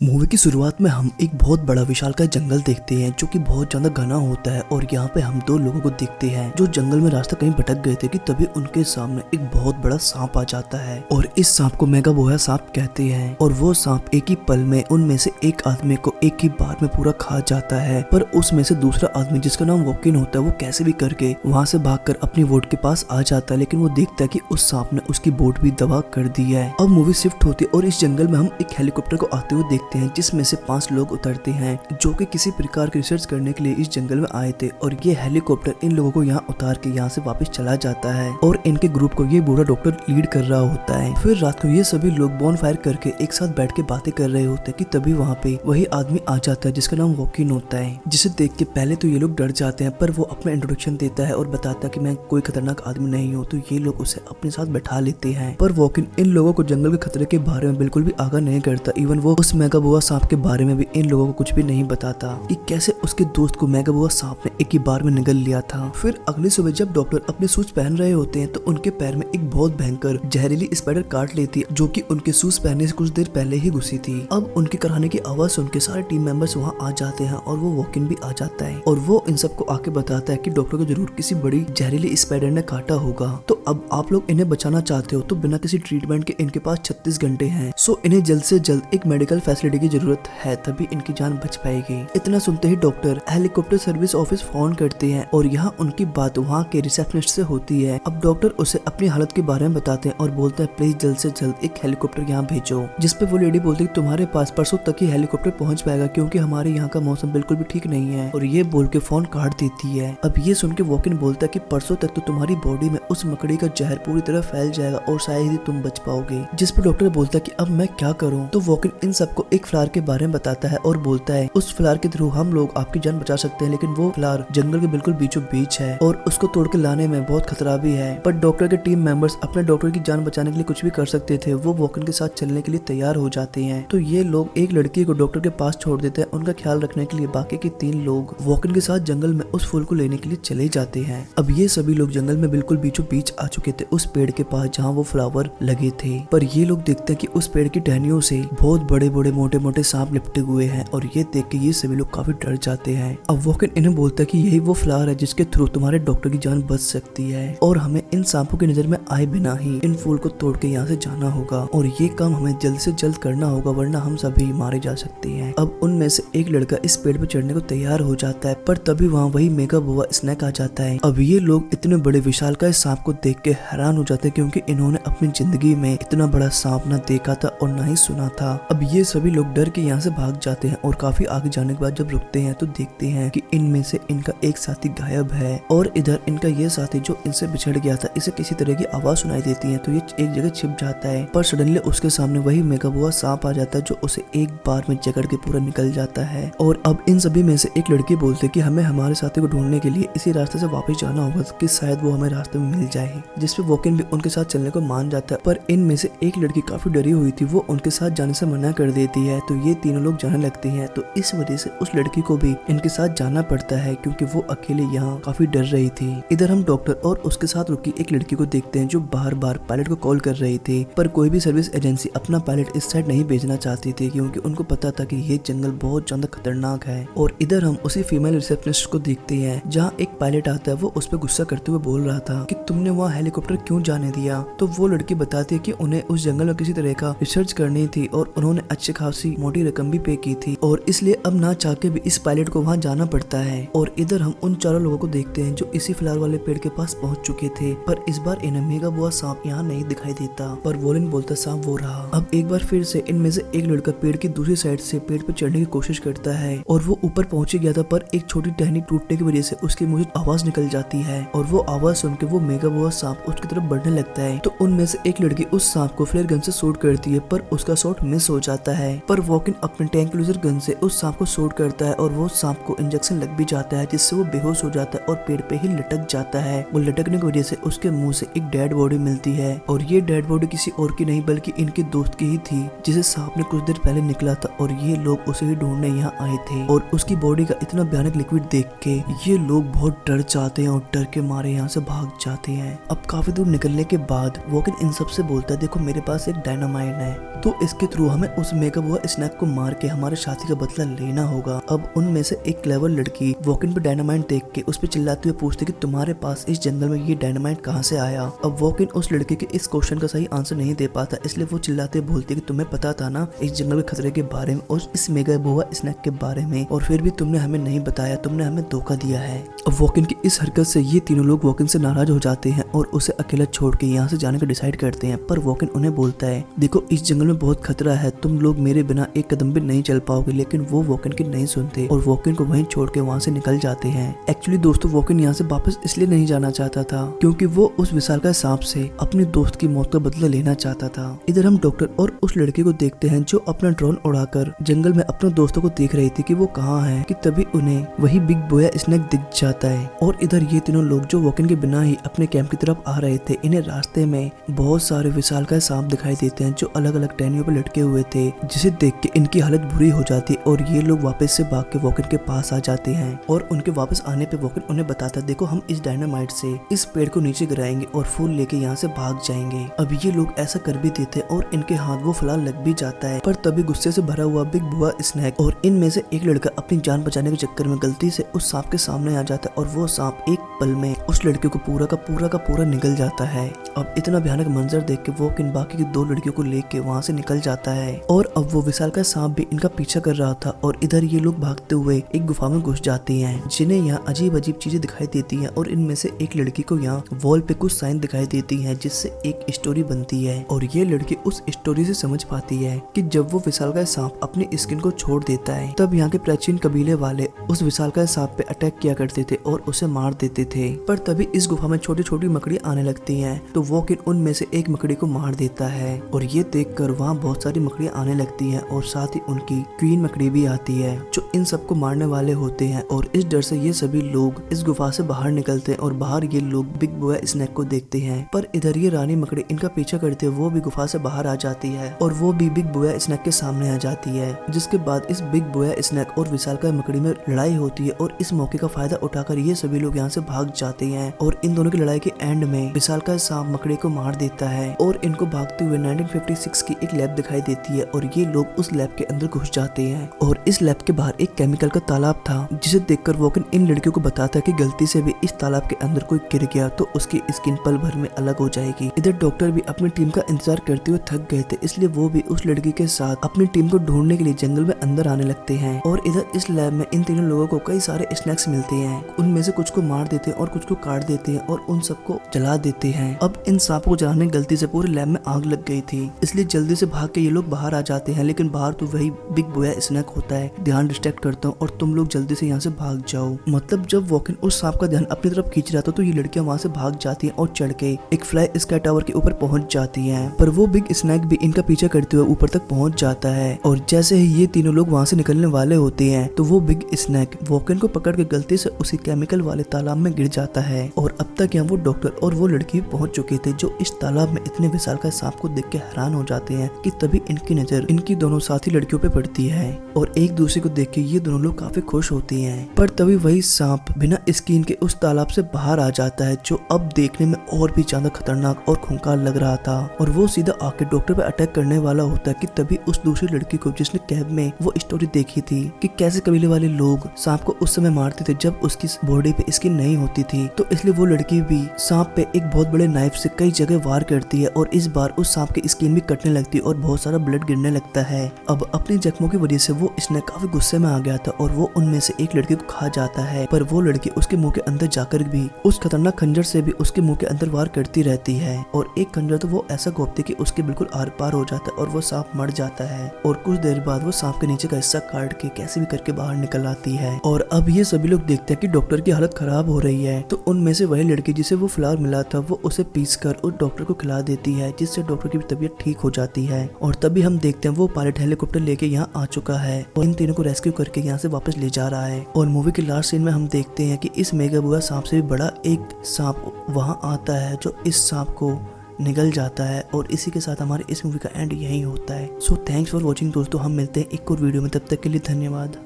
Movie की शुरुआत में हम एक बहुत बड़ा विशालकाय जंगल देखते हैं जो कि बहुत ज्यादा घना होता है और यहाँ पे हम दो लोगों को देखते हैं जो जंगल में रास्ता कहीं भटक गए थे कि तभी उनके सामने एक बहुत बड़ा सांप आ जाता है और इस सांप को मेगाबोया सांप कहते हैं और वो सांप एक ही पल में उनमें से एक आदमी को एक ही बार में पूरा खा जाता है। पर उसमें से दूसरा आदमी जिसका नाम वोकिन होता है वो कैसे भी करके वहाँ से भागकर अपनी बोट के पास आ जाता है, लेकिन वो देखता है कि उस सांप ने उसकी बोट भी दबा कर दी है। अब मूवी शिफ्ट होती है और इस जंगल में हम एक हेलीकॉप्टर को आते हुए देखते हैं जिसमें से 5 लोग उतरते हैं जो कि किसी प्रकार की रिसर्च करने के लिए इस जंगल में आए थे और ये हेलीकॉप्टर इन लोगों को यहाँ उतार के यहाँ से वापस चला जाता है और इनके ग्रुप को ये बूढ़ा डॉक्टर लीड कर रहा होता है। फिर रात को ये सभी लोग बॉन फायर करके एक साथ बैठ के बातें कर रहे होते हैं कि तभी वहाँ पे वही आदमी आ जाता है जिसका नाम वोकिन होता है, जिसे देख के पहले तो ये लोग डर जाते हैं पर वो अपना इंट्रोडक्शन देता है और बताता है कि मैं कोई खतरनाक आदमी नहीं हूँ, तो ये लोग उसे अपने साथ बैठा लेते हैं। पर वोकिन इन लोगों को जंगल के खतरे के बारे में बिल्कुल भी आगाह नहीं करता। इवन वो उस मेगाबोआ सांप के बारे में भी इन लोगों को कुछ भी नहीं बताता कि कैसे उसके दोस्त को मेगाबोआ सांप ने एक ही बार में निगल लिया था। फिर अगली सुबह जब डॉक्टर अपने शूज पहन रहे होते हैं तो उनके पैर में एक बहुत भयंकर जहरीली स्पाइडर काट लेती है जो कि उनके शूज पहनने से कुछ देर पहले ही घुसी थी। अब उनके कराने की आवाज सुन के सारे टीम मेंबर्स वहाँ आ जाते हैं और वो वोकिन भी आ जाता है और वो इन सबको आके बताता है कि डॉक्टर को जरूर किसी बड़ी जहरीली स्पाइडर ने काटा होगा। तो अब आप लोग इन्हें बचाना चाहते हो तो बिना किसी ट्रीटमेंट के इनके पास 36 घंटे हैं, सो इन्हें जल्द से जल्द एक मेडिकल फैसिलिटी की जरूरत है, तभी इनकी जान बच पाएगी। इतना सुनते ही doctor helicopter service office phone करते हैं और यहाँ उनकी बात वहाँ के रिसेप्शनिस्ट से होती है। अब डॉक्टर उसे अपनी हालत के बारे में बताते हैं और बोलता है प्लीज जल्द से जल्द एक हेलीकॉप्टर यहाँ भेजो, जिसपे वो लेडी बोलती है तुम्हारे पास परसों तक ही हेलीकॉप्टर पहुँच पाएगा क्योंकि हमारे यहाँ का मौसम बिल्कुल भी ठीक नहीं है, और ये बोल के फोन काट देती है। अब ये सुन के वोकिन बोलता है कि परसों तक तो तुम्हारी बॉडी में उस मकड़ी का जहर पूरी तरह फैल जाएगा और शायद ही तुम बच पाओगे। जिस पर डॉक्टर बोलता है कि अब मैं क्या करूं? तो वोकिन इन सबको एक फ्लावर के बारे में बताता है और बोलता है उस फ्लावर के थ्रू हम लोग आपकी जान बचा सकते हैं, लेकिन वो फ्लावर जंगल के बिल्कुल बीचों बीच है और उसको तोड़ के लाने में बहुत खतरा भी है। पर डॉक्टर के टीम मेंबर्स अपने डॉक्टर की जान बचाने के लिए कुछ भी कर सकते थे, वो वोकिन के साथ चलने के लिए तैयार हो जाते हैं। तो ये लोग एक लड़की को डॉक्टर के पास छोड़ देते हैं उनका ख्याल रखने के लिए। बाकी के 3 लोग वोकिन के साथ जंगल में उस फूल को लेने के लिए चले जाते हैं। अब ये सभी लोग जंगल में बिल्कुल बीचों बीच आ चुके थे उस पेड़ के पास जहाँ वो फ्लावर लगे थे। पर ये लोग देखते हैं कि उस पेड़ की टहनियों से बहुत बड़े बड़े मोटे मोटे सांप लिपटे हुए हैं और ये देख के ये सभी लोग काफी डर जाते हैं। अब वोकिन इन्हें बोलता है कि यही वो फ्लावर है जिसके थ्रू तुम्हारे डॉक्टर की जान बच सकती है और हमें इन सांपों की नजर में आए बिना ही इन फूल को तोड़ के यहाँ से जाना होगा और ये काम हमें जल्द से जल्द करना होगा वरना हम सभी मारे जा सकते हैं। अब उनमें से एक लड़का इस पेड़ पर चढ़ने को तैयार हो जाता है पर तभी वहाँ वही मेगाबोआ स्नेक आ जाता है। अब ये लोग इतने बड़े विशालकाय सांप को देख के हैरान हो जाते हैं क्योंकि इन्होंने अपनी जिंदगी में इतना बड़ा सांप ना देखा था और ना ही सुना था। अब ये सभी लोग डर के यहाँ से भाग जाते हैं और काफी आगे जाने के बाद जब रुकते हैं तो देखते हैं कि इनमें से इनका एक साथी गायब है और इधर इनका ये साथी जो इनसे बिछड़ गया था इसे किसी तरह की आवाज सुनाई देती है तो ये एक जगह छिप जाता है। पर सडनली उसके सामने वही मेगाबोआ सांप आ जाता है जो उसे एक बार में जकड़ के पूरा निकल जाता है। और अब इन सभी में से एक लड़की बोलती है कि हमें हमारे साथी को ढूंढने के लिए इसी रास्ते से वापस जाना होगा कि शायद वो हमें रास्ते में मिल जाए, जिसपे वोकिन भी उनके साथ चलने को मान जाता है। पर इनमें से एक लड़की काफी डरी हुई थी, वो उनके साथ जाने से मना कर देती है तो ये तीनों लोग जाने लगते हैं। तो इस वजह से उस लड़की को भी इनके साथ जाना पड़ता है क्योंकि वो अकेले यहाँ काफी डर रही थी। इधर हम डॉक्टर और उसके साथ रुकी एक लड़की को देखते हैं जो बार बार पायलट को कॉल कर रही थी, पर कोई भी सर्विस एजेंसी अपना पायलट इस साइड नहीं भेजना चाहती थी क्योंकि उनको पता था कि ये जंगल बहुत ज्यादा खतरनाक है। और इधर हम उसी फीमेल रिसेप्शनिस्ट को देखते हैं जहाँ एक पायलट आता है, वो उस पर गुस्सा करते हुए बोल रहा था कि तुमने वहाँ हेलीकॉप्टर क्यों जाने दिया। तो वो लड़की बताती है कि उन्हें उस जंगल में किसी तरह का रिसर्च करनी थी और उन्होंने अच्छी खासी मोटी रकम भी पे की थी और इसलिए अब ना चाह के भी इस पायलट को वहाँ जाना पड़ता है। और इधर हम उन 4 लोगों को देखते हैं जो इसी फ्लावर वाले पेड़ के पास पहुंच चुके थे, पर इस बार इन्हें मेगाबोआ सांप यहाँ नहीं दिखाई देता। पर वोलिन बोलता सांप वो रहा। अब एक बार फिर से इनमें से एक लड़का पेड़ की दूसरी साइड से पेड़ पर चढ़ने की कोशिश करता है और वो ऊपर पहुंच गया था, पर एक छोटी टहनी टूटने की वजह से उसके मुंह से आवाज निकल जाती है और वो आवाज सुन के वो मेगाबोआ सांप उसकी तरफ बढ़ने लगता है। तो उनमें से एक लड़की उस सांप को फ्लेयर गन से शूट करती है पर उसका शॉट मिस हो जाता है। पर वोकिन अपने ट्रैंक्विलाइजर गन से उस सांप को शूट करता है और वो सांप को इंजेक्शन लग भी जाता है जिससे वो बेहोश हो जाता है और पेड़ पे ही लटक जाता है। वो लटकने की वजह से उसके मुंह से एक डेड बॉडी मिलती है और ये डेड बॉडी किसी और की नहीं बल्कि इनके दोस्त की ही थी जिसे सांप ने कुछ देर पहले निकला था और ये लोग उसे ही ढूंढने यहाँ आए थे। और उसकी बॉडी का इतना भयानक लिक्विड देख के ये लोग बहुत डर जाते हैं और डर के मारे यहाँ से भाग जाते हैं। अब काफी दूर निकलने के बाद वोकिन इन सब से बोलता है देखो मेरे पास एक डायनामाइट है तो इसके थ्रू हमें उस मेगा बुआ स्नैक को मार के हमारे साथी का बदला लेना होगा। अब उनमें से एक क्लेवर लड़की वॉकिन पे डायनामाइट देख के उस पे चिल्लाते हुए पूछती कि तुम्हारे पास इस जंगल में ये डायनामाइट कहाँ से आया। अब वॉकिन उस लड़के के इस क्वेश्चन का सही आंसर नहीं दे पाता, इसलिए वो चिल्लाते बोलती कि तुम्हें पता था ना इस जंगल के खतरे के बारे में और इस मेगा बुआ स्नैक के बारे में, और फिर भी तुमने हमें नहीं बताया, तुमने हमें धोखा दिया है। अब वॉकिन की इस हरकत से ये तीनों लोग वॉकिन से नाराज हो जाते हैं और उसे अकेला छोड़ के यहाँ से जाने का डिसाइड करते हैं। पर वॉकिन उन्हें बोलता है देखो इस जंगल में बहुत खतरा है, तुम लोग मेरे बिना एक कदम भी नहीं चल पाओगे। लेकिन वो वॉकिन की नहीं सुनते और वॉकिन को वहीं छोड़ के वहाँ से निकल जाते हैं। एक्चुअली दोस्तों वॉकिन यहाँ से वापस इसलिए नहीं जाना चाहता था क्योंकि वो उस विशालकाय सांप से अपने दोस्त की मौत का बदला लेना चाहता था। इधर हम डॉक्टर और उस लड़के को देखते हैं जो अपना ड्रोन उड़ाकर जंगल में अपने दोस्तों को देख रही थी कि वो कहाँ है, कि तभी उन्हें वही बिग बुआ स्नैक दिख जाता है। और इधर ये तीनों लोग जो वॉकिन के बिना ही अपने कैंप की तरफ आ रहे थे, इन्हें रास्ते में बहुत सारे विशालकाय सांप दिखाई देते हैं जो अलग अलग टहनियों पर लटके हुए थे, जिसे देख के इनकी हालत बुरी हो जाती है और ये लोग वापस से भाग के वॉकिन के पास आ जाते हैं। और उनके वापस आने पे वॉकिन उन्हें बताता देखो हम इस डायनामाइट से इस पेड़ को नीचे गिराएंगे और फूल लेके यहाँ से भाग जाएंगे। अब ये लोग ऐसा कर भी देते और इनके हाथ वो फिलहाल लग भी जाता है। पर तभी गुस्से से भरा हुआ बिग बुआ स्नैक और इनमें से एक लड़का अपनी जान बचाने के चक्कर में गलती से उस सांप के सामने आ जाता है और वो सांप एक पल में उस लड़के को पूरा का पूरा निगल जाता है। अब इतना भयानक मंजर देख के वो इन बाकी की दो लड़कियों को लेके वहाँ से निकल जाता है और अब वो विशालकाय सांप भी इनका पीछा कर रहा था। और इधर ये लोग भागते हुए एक गुफा में घुस जाते हैं जिन्हें यहाँ अजीब अजीब चीजें दिखाई देती हैं और इनमें से एक लड़की को यहाँ वॉल पे कुछ साइन दिखाई देती हैं जिससे एक स्टोरी बनती है। और ये लड़की उस स्टोरी से समझ पाती है कि जब वो विशालकाय सांप अपनी स्किन को छोड़ देता है तब यहाँ के प्राचीन कबीले वाले उस विशालकाय सांप पे अटैक किया करते थे और उसे मार देते थे। पर तभी इस गुफा में छोटी छोटी मकड़ी आने लगती हैं तो वो उनमें से एक मकड़ी को मार देता है और ये देखकर वहाँ बहुत सारी मकड़ियाँ आने लगती हैं और साथ ही उनकी क्वीन मकड़ी भी आती है जो इन सबको मारने वाले होते हैं। और इस डर से ये सभी लोग इस गुफा से बाहर निकलते हैं और बाहर ये लोग बिग बुआ स्नैक को देखते हैं। पर इधर ये रानी मकड़ी इनका पीछा करते हुए वो भी गुफा से बाहर आ जाती है और वो भी बिग बुआ स्नैक के सामने आ जाती है, जिसके बाद इस बिग बुआ स्नैक और विशालकाय मकड़ी में लड़ाई होती है और इस मौके का फायदा उठाकर ये सभी लोग यहाँ से भाग जाते हैं। और इन दोनों की लड़ाई के एंड में विशालकाय सांप मकड़ी को मार देता है और इनको भागते हुए 1956 की एक लैब दिखाई देती है और ये लोग उस लैब के अंदर घुस जाते हैं। और इस लैब के बाहर एक केमिकल का तालाब था जिसे देखकर वॉकिन इन लड़कियों को बताता है कि गलती से भी इस तालाब के अंदर कोई गिर गया तो उसकी स्किन पल भर में अलग हो जाएगी। इधर डॉक्टर भी अपनी टीम का इंतजार करते हुए थक गए थे, इसलिए वो भी उस लड़की के साथ अपनी टीम को ढूंढने के लिए जंगल में अंदर आने लगते हैं। और इधर इस लैब में इन तीनों लोगों को कई सारे स्नैक्स मिलते हैं, उनमें से कुछ को मार देते हैं और कुछ को काट देते हैं और उन सबको जला देते हैं। अब इन सांपों को जलाने गलती से पूरे लैब में आग लग गई थी, इसलिए जल्दी से भाग के ये लोग बाहर आ जाते हैं। लेकिन बाहर तो वही बिग बुआ स्नैक होता है, ध्यान डिस्ट्रैक्ट करता हूँ और तुम लोग जल्दी से यहाँ से भाग जाओ। मतलब जब वॉकिन उस सांप का ध्यान अपनी तरफ खींच रहा था तो ये लड़कियां वहाँ से भाग जाती हैं और चढ़ के एक फ्लाई स्काई टावर के ऊपर पहुंच जाती हैं। पर वो बिग स्नैक भी इनका पीछा करते हुए ऊपर तक पहुंच जाता है और जैसे ही ये तीनों लोग वहाँ से निकलने वाले होते हैं तो वो बिग स्नैक वॉकिन को पकड़ के गलती से उसी केमिकल वाले तालाब में गिर जाता है। और अब तक यहाँ वो डॉक्टर और वो लड़की पहुंच चुके थे जो इस तालाब में इतने विशालकाय सांप को देख के हैरान हो जाते हैं कि तभी इनकी नजर इनकी दोनों साथी लड़कियों पे पड़ती है और एक दूसरे को देख के ये दोनों लोग काफी खुश होती हैं। पर तभी वही सांप बिना स्किन के उस तालाब से बाहर आ जाता है जो अब देखने में और भी ज्यादा खतरनाक और खूंखार लग रहा था और वो सीधा आके डॉक्टर पे अटैक करने वाला होता है कि तभी उस दूसरी लड़की को जिसने कैब में वो स्टोरी देखी थी कि कैसे कबीले वाले लोग सांप को उस समय मारते थे जब उसकी बॉडी पे स्किन नहीं होती थी, तो इसलिए वो लड़की भी सांप पे एक बहुत बड़े नाइफ से कई जगह वार करती है और इस बार उस सांप की स्किन भी कटने लगती है और बहुत सारा ब्लड गिरने लगता है। अब अपनी जख्मों की वजह से वो स्नैक काफी गुस्से में आ गया था और वो उनमें से एक लड़की को खा जाता है, पर वो लड़की उसके मुंह के अंदर जाकर भी उस खतरनाक खंजर से भी उसके मुंह के अंदर वार करती रहती है और एक खंजर तो वो ऐसा घोंपती कि उसके बिल्कुल आर पार हो जाता है और वो सांप मर जाता है। और कुछ देर बाद वो सांप के नीचे का हिस्सा काट के कैसे भी करके बाहर निकल आती है। और अब ये सभी लोग देखते हैं कि डॉक्टर की हालत खराब हो रही है, तो उनमें से वही लड़की जिसे वो फ्लावर मिला था वो उसे पीस कर उस डॉक्टर को खिला देती है, जिससे डॉक्टर की तबीयत ठीक हो जाती है। और तभी हम देखते हैं वो पायलट हेलीकॉप्टर लेके यहाँ आ चुका है और इन तीनों को रेस्क्यू करके यहाँ से वापस ले जा रहा है। और मूवी के लास्ट सीन में हम देखते हैं कि इस मेगा बुआ सांप से भी बड़ा एक सांप वहाँ आता है जो इस सांप को निगल जाता है। और इसी के साथ हमारे इस मूवी का एंड यही होता है। सो थैंक्स फॉर वॉचिंग दोस्तों, हम मिलते हैं एक और वीडियो में, तब तक के लिए धन्यवाद।